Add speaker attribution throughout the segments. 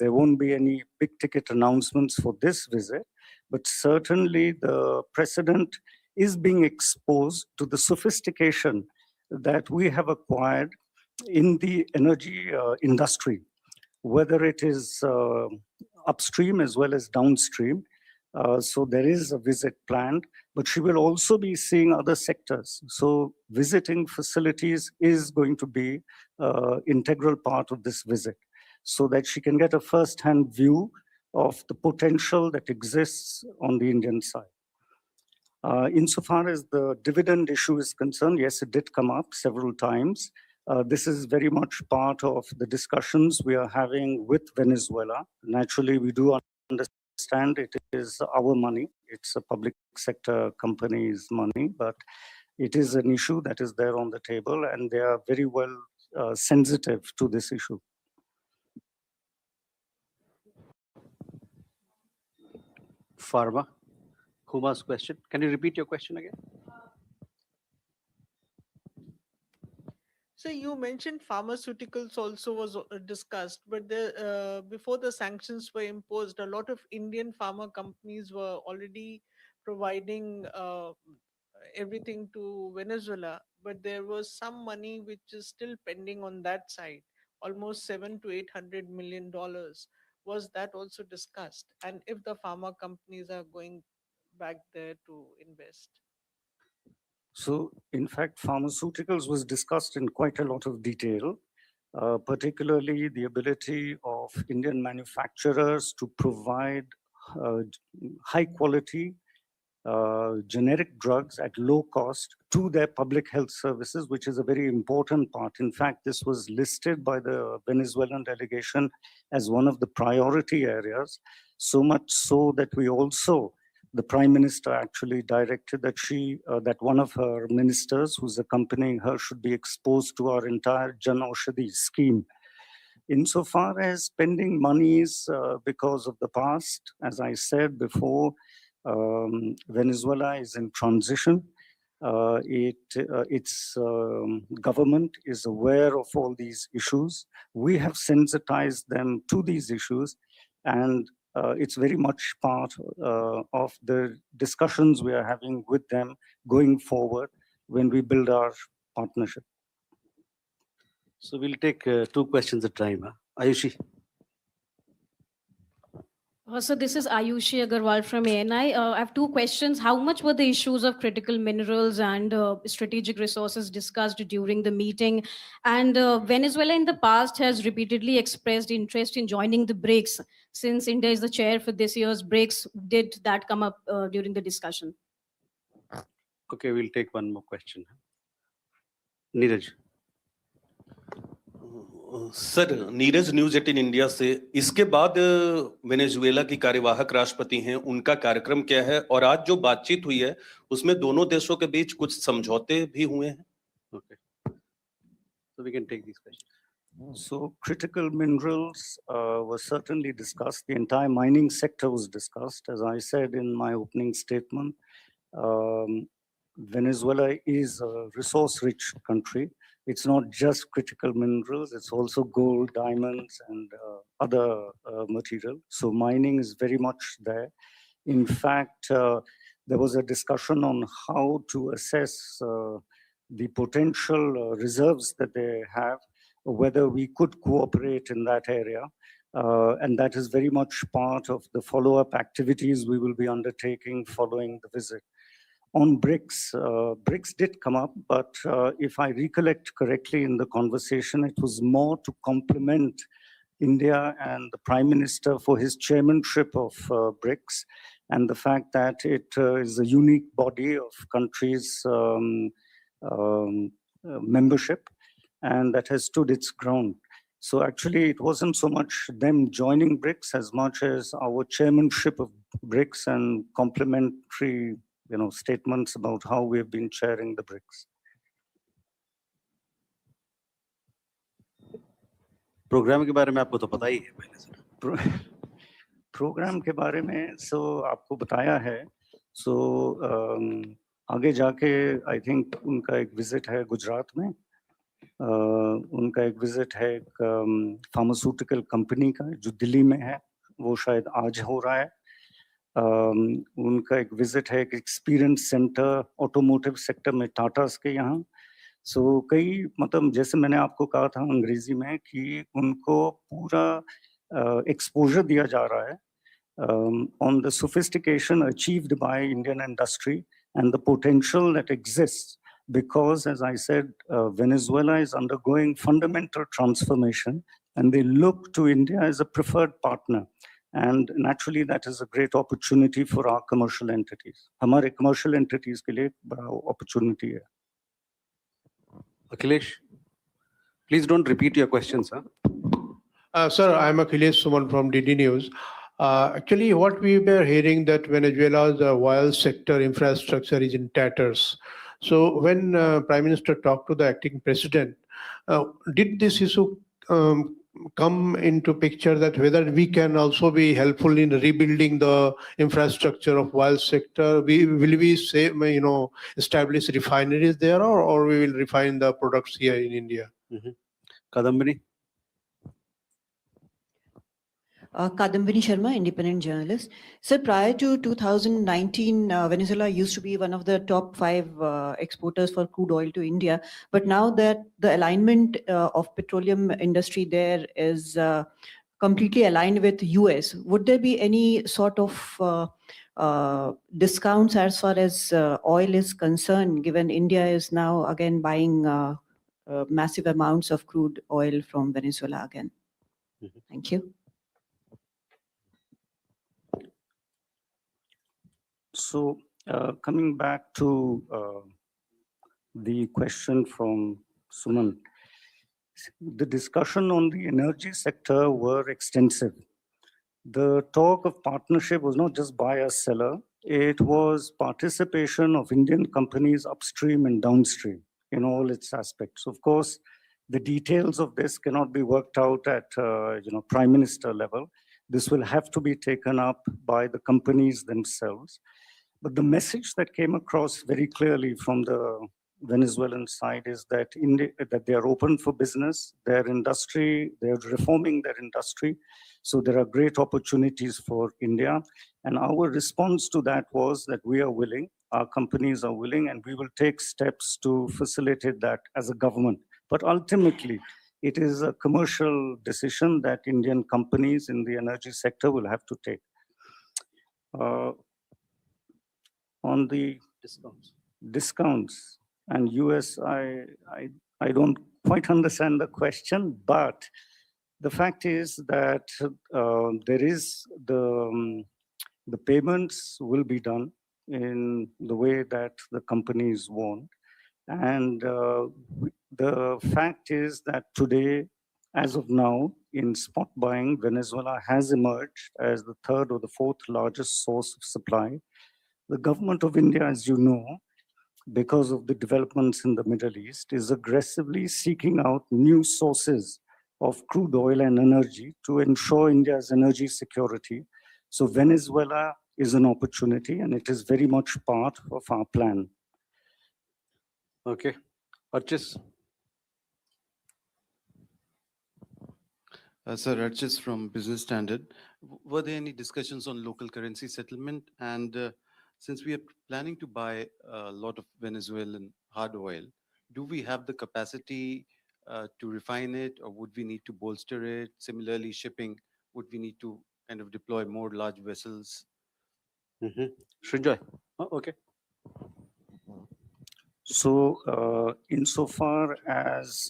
Speaker 1: there won't be any big ticket announcements for this visit, but certainly the president is being exposed to the sophistication that we have acquired in the energy industry, whether it is upstream as well as downstream. So there is a visit planned, but she will also be seeing other sectors. So visiting facilities is going to be integral part of this visit, so that she can get a first-hand view of the potential that exists on the Indian side. Insofar as the dividend issue is concerned, yes, it did come up several times. This is very much part of the discussions we are having with Venezuela. Naturally, we do understand it is our money. It's a public sector company's money, but it is an issue that is there on the table, and they are very well sensitive to this issue.
Speaker 2: Pharma. Kumar's question. Can you repeat your question again?
Speaker 3: So you mentioned pharmaceuticals also was discussed, but before the sanctions were imposed, a lot of Indian pharma companies were already providing everything to Venezuela, but there was some money which is still pending on that side, almost $700 to $800 million. Was that also discussed? And if the pharma companies are going back there to invest?
Speaker 1: So, in fact, pharmaceuticals was discussed in quite a lot of detail, particularly the ability of Indian manufacturers to provide high quality generic drugs at low cost to their public health services, which is a very important part. In fact, this was listed by the Venezuelan delegation as one of the priority areas, so much so that we also, the Prime Minister actually directed that that one of her ministers who's accompanying her should be exposed to our entire Jan Aushadhi scheme. Insofar as spending monies because of the past, as I said before, Venezuela is in transition. Its government is aware of all these issues. We have sensitized them to these issues, and it's very much part of the discussions we are having with them going forward when we build our partnership.
Speaker 2: So we'll take 2 questions at a time. Ayushi.
Speaker 4: So this is Ayushi Agarwal from ANI. I have 2 questions. How much were the issues of critical minerals and strategic resources discussed during the meeting? And Venezuela in the past has repeatedly expressed interest in joining the BRICS. Since India is the chair for this year's BRICS, did that come up during the discussion?
Speaker 2: Okay, we'll take one more question. Neeraj.
Speaker 5: Sir, Neeraj news 18 India से, इसके बाद Venezuela की कार्यवाहक राष्ट्रपति हैं, उनका कार्यक्रम क्या है, और आज जो बातचीत हुई है उसमें दोनों देशों के बीच कुछ समझौते भी हुए हैं?
Speaker 2: Okay, so we can take these questions.
Speaker 1: So critical minerals were certainly discussed. The entire mining sector was discussed. As I said in my opening statement, Venezuela is a resource-rich country. It's not just critical minerals, it's also gold, diamonds, and other material. So mining is very much there. In fact, there was a discussion on how to assess the potential reserves that they have, whether we could cooperate in that area. And that is very much part of the follow-up activities we will be undertaking following the visit. On BRICS, BRICS did come up, but if I recollect correctly in the conversation, it was more to complement India and the Prime Minister for his chairmanship of BRICS, and the fact that it is a unique body of countries' membership, and that has stood its ground. So actually, it wasn't so much them joining BRICS as much as our chairmanship of BRICS and complementary statements about how we have been chairing the BRICS.
Speaker 2: Program के बारे में आपको तो पता ही है पहले से।
Speaker 1: Programme के बारे में आपको बताया है। आगे जाके आई थिंक उनका एक विजिट है गुजरात में, उनका एक विजिट है एक फार्मास्यूटिकल कंपनी का जो दिल्ली में है, वो शायद आज हो रहा है। उनका एक विजिट है एक एक्सपीरियंस सेंटर ऑटोमोटिव सेक्टर में टाटास के यहाँ। सो कई मतलब जैसे मैंने आपको कहा था अंग्रेजी में कि उनको पूरा एक्सपोजर दिया जा रहा है on the sophistication achieved by Indian industry and the potential that exists because, as I said, Venezuela is undergoing fundamental transformation and they look to India as a preferred partner. And naturally, that is a great opportunity for our commercial entities. हमारे commercial entities के लिए एक बड़ा opportunity है.
Speaker 2: Akhilesh, please don't repeat your questions. Huh?
Speaker 6: Sir, I'm Akhilesh Suman from DD News. Actually, what we were hearing that Venezuela's oil sector infrastructure is in tatters. So when Prime Minister talked to the acting president, did this issue come into picture that whether we can also be helpful in rebuilding the infrastructure of oil sector? Will we say, establish refineries there or we will refine the products here in India?
Speaker 2: Kadambini.
Speaker 7: Kadambini Sharma, independent journalist. Sir, prior to 2019, Venezuela used to be one of the top 5 exporters for crude oil to India. But now that the alignment of petroleum industry there is completely aligned with US, would there be any sort of discounts as far as oil is concerned, given India is now again buying massive amounts of crude oil from Venezuela again? Thank you.
Speaker 1: So coming back to the question from Suman, the discussion on the energy sector were extensive. The talk of partnership was not just buyer-seller, it was participation of Indian companies upstream and downstream in all its aspects. Of course, the details of this cannot be worked out at Prime Minister level. This will have to be taken up by the companies themselves. But the message that came across very clearly from the Venezuelan side is that that they are open for business, their industry, they're reforming their industry. So there are great opportunities for India. And our response to that was that we are willing, our companies are willing, and we will take steps to facilitate that as a government. But ultimately, it is a commercial decision that Indian companies in the energy sector will have to take. On the discounts and US, I don't quite understand the question, but the fact is that there is the payments will be done in the way that the companies want. And the fact is that today, as of now, in spot buying, Venezuela has emerged as the 3rd or the 4th largest source of supply. The government of India, as you know, because of the developments in the Middle East, is aggressively seeking out new sources of crude oil and energy to ensure India's energy security. So Venezuela is an opportunity and it is very much part of our plan.
Speaker 2: Okay. Archis.
Speaker 8: Sir, Archis from Business Standard. Were there any discussions on local currency settlement? And since we are planning to buy a lot of Venezuelan hard oil, do we have the capacity to refine it, or would we need to bolster it? Similarly, shipping, would we need to kind of deploy more large vessels?
Speaker 2: Srinjoy. Oh, okay.
Speaker 1: So insofar as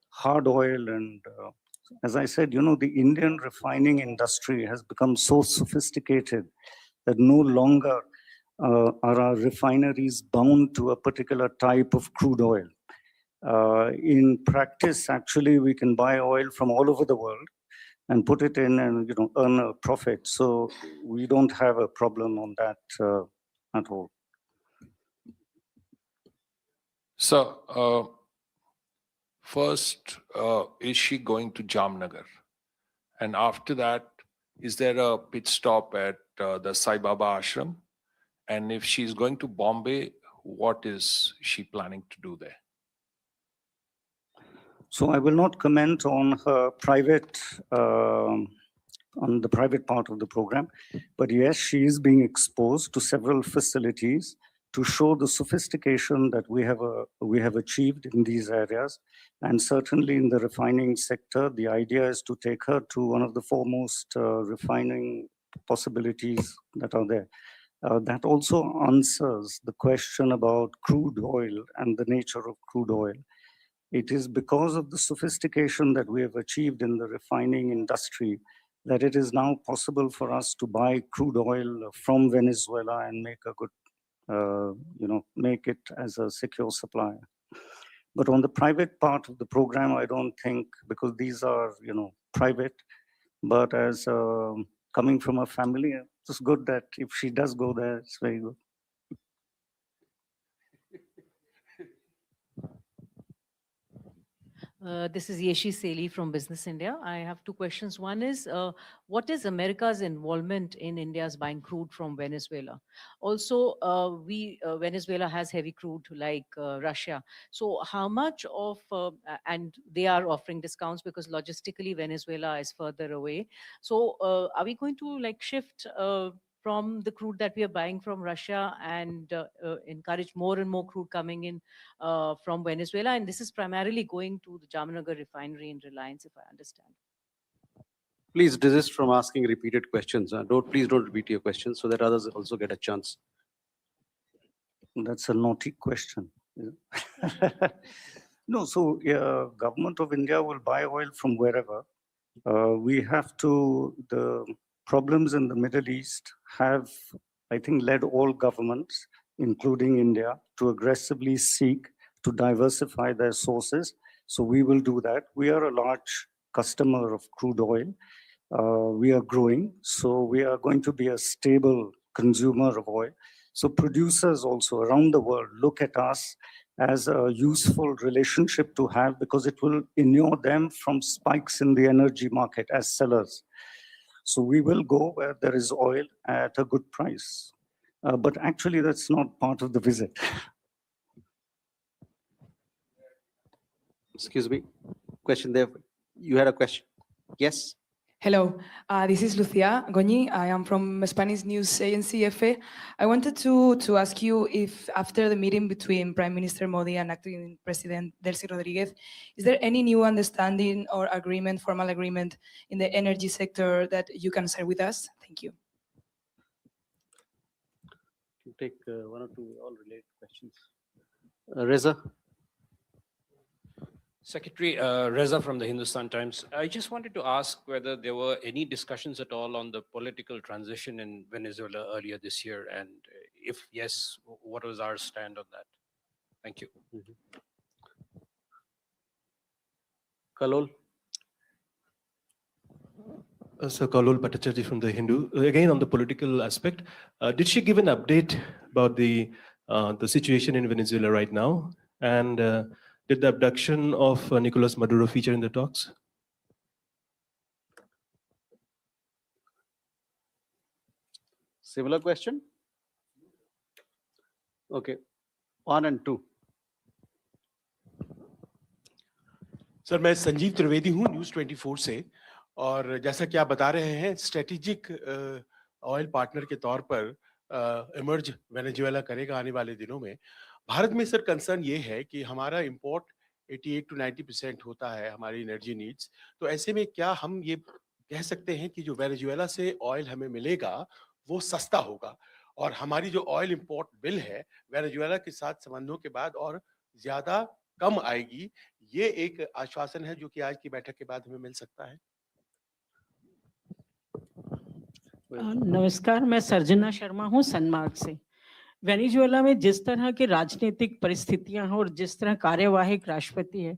Speaker 1: hard oil and as I said, the Indian refining industry has become so sophisticated that no longer are our refineries bound to a particular type of crude oil. In practice, actually, we can buy oil from all over the world and put it in and earn a profit. So we don't have a problem on that at all.
Speaker 9: So first, is she going to Jamnagar? And after that, is there a pit stop at the Sai Baba Ashram? And if she's going to Bombay, what is she planning to do there?
Speaker 1: So I will not comment on her private, on the private part of the program, but yes, she is being exposed to several facilities to show the sophistication that we have achieved in these areas. And certainly in the refining sector, the idea is to take her to one of the foremost refining possibilities that are there. That also answers the question about crude oil and the nature of crude oil. It is because of the sophistication that we have achieved in the refining industry that it is now possible for us to buy crude oil from Venezuela and make a good, make it as a secure supplier. But on the private part of the program, I don't think, because these are, private, but as coming from a family, it's good that if she does go there, it's very good.
Speaker 10: This is Yeshi Seli from Business India. I have two questions. One is, what is America's involvement in India's buying crude from Venezuela? Also, Venezuela has heavy crude like Russia. So how much of, and they are offering discounts because logistically Venezuela is further away. So are we going to like shift from the crude that we are buying from Russia and encourage more and more crude coming in from Venezuela? And this is primarily going to the Jamnagar refinery in Reliance, if I understand.
Speaker 2: Please desist from asking repeated questions. Please don't repeat your questions so that others also get a chance.
Speaker 1: That's a naughty question. No, so government of India will buy oil from wherever. The problems in the Middle East have, I think, led all governments, including India, to aggressively seek to diversify their sources. So we will do that. We are a large customer of crude oil. We are growing, so we are going to be a stable consumer of oil. So producers also around the world look at us as a useful relationship to have because it will inure them from spikes in the energy market as sellers. So we will go where there is oil at a good price. But actually, that's not part of the visit.
Speaker 2: Excuse me. Question there. You had a question. Yes.
Speaker 11: Hello, this is Lucia Goñi. I am from Spanish news agency EFE. I wanted to ask you if after the meeting between Prime Minister Modi and Acting President Delcy Rodriguez, is there any new understanding or agreement, formal agreement in the energy sector that you can share with us? Thank you.
Speaker 2: You take one or two all related questions. Reza.
Speaker 12: Secretary Reza from the Hindustan Times. I just wanted to ask whether there were any discussions at all on the political transition in Venezuela earlier this year, and if yes, what was our stand on that? Thank you.
Speaker 2: Kalol.
Speaker 13: Sir Kalol Bhattacharjee from The Hindu. Again, on the political aspect, did she give an update about the situation in Venezuela right now? And did the abduction of Nicolas Maduro feature in the talks?
Speaker 2: Similar question? Okay. 1 and 2.
Speaker 14: Sir मैं संजीव त्रिवेदी हूं news 24 से और जैसा कि आप बता रहे हैं स्ट्रेटेजिक ऑयल पार्टनर के तौर पर इमर्ज वेनेजुएला करेगा आने वाले दिनों में। भारत में सर कंसर्न ये है कि हमारा इंपोर्ट 88 to 90% होता है हमारी एनर्जी नीड्स। तो ऐसे में क्या हम ये कह सकते हैं कि जो वेनेजुएला से ऑयल हमें मिलेगा वो सस्ता होगा और हमारी जो ऑयल इंपोर्ट बिल है वेनेजुएला के साथ संबंधों के बाद और ज्यादा कम आएगी? ये एक आश्वासन है जो कि आज की बैठक के बाद हमें मिल सकता है।
Speaker 15: नमस्कार, मैं सर्जना शर्मा हूं सनमार्ग से। वेनेजुएला में जिस तरह की राजनीतिक परिस्थितियां हैं और जिस तरह कार्यवाहक राष्ट्रपति है,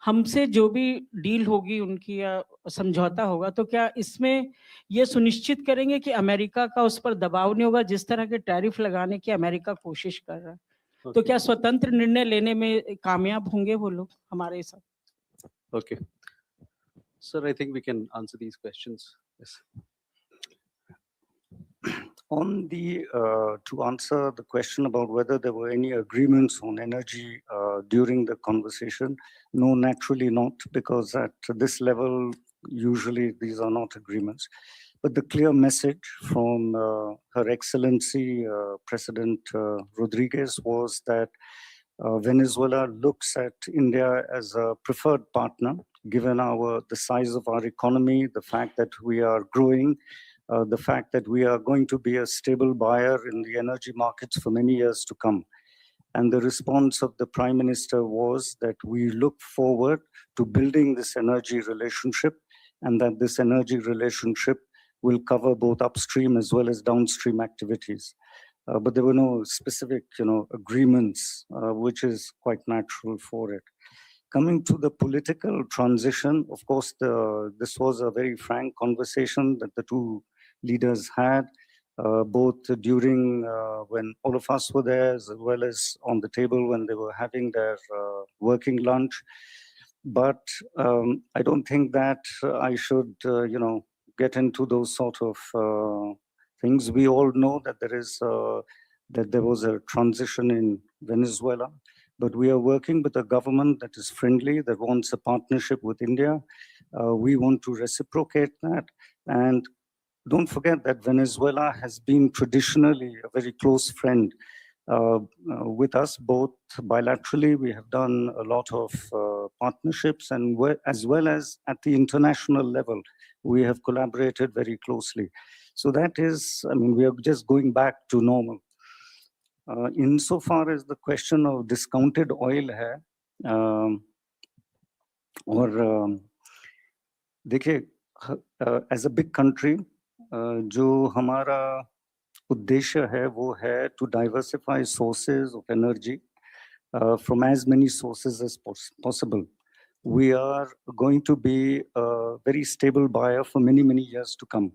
Speaker 15: हमसे जो भी डील होगी उनकी या समझौता होगा, तो क्या इसमें ये सुनिश्चित करेंगे कि अमेरिका का उस पर दबाव नहीं होगा जिस तरह के टैरिफ लगाने की अमेरिका कोशिश कर रहा है? तो क्या स्वतंत्र निर्णय लेने में कामयाब होंगे वो लोग हमारे साथ?
Speaker 2: Okay. Sir, I think we can answer these questions. Yes.
Speaker 1: To answer the question about whether there were any agreements on energy during the conversation, no, naturally not, because at this level, usually these are not agreements. But the clear message from Her Excellency President Rodriguez was that Venezuela looks at India as a preferred partner, given the size of our economy, the fact that we are growing, the fact that we are going to be a stable buyer in the energy markets for many years to come. And the response of the Prime Minister was that we look forward to building this energy relationship, and that this energy relationship will cover both upstream as well as downstream activities. But there were no specific, agreements, which is quite natural for it. Coming to the political transition, of course, this was a very frank conversation that the two leaders had, both during when all of us were there, as well as on the table when they were having their working lunch. But I don't think that I should, get into those sort of things. We all know that there was a transition in Venezuela, but we are working with a government that is friendly, that wants a partnership with India. We want to reciprocate that. And don't forget that Venezuela has been traditionally a very close friend with us, both bilaterally. We have done a lot of partnerships, and as well as at the international level, we have collaborated very closely. So that is, we are just going back to normal. Insofar as the question of discounted oil hai, देखिए, as a big country, जो हमारा उद्देश्य है वो है to diversify sources of energy from as many sources as possible. We are going to be a very stable buyer for many, many years to come.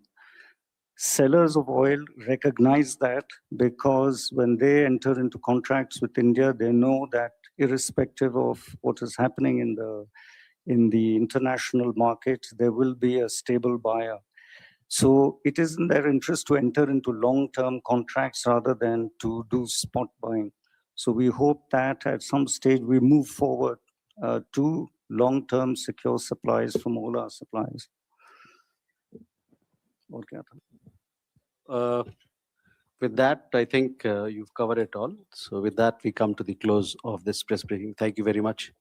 Speaker 1: Sellers of oil recognize that, because when they enter into contracts with India, they know that irrespective of what is happening in the international market, there will be a stable buyer. So it is in their interest to enter into long-term contracts rather than to do spot buying. So we hope that at some stage we move forward to long-term secure supplies from all our suppliers.
Speaker 2: With that, I think you've covered it all. So with that, we come to the close of this press briefing. Thank you very much.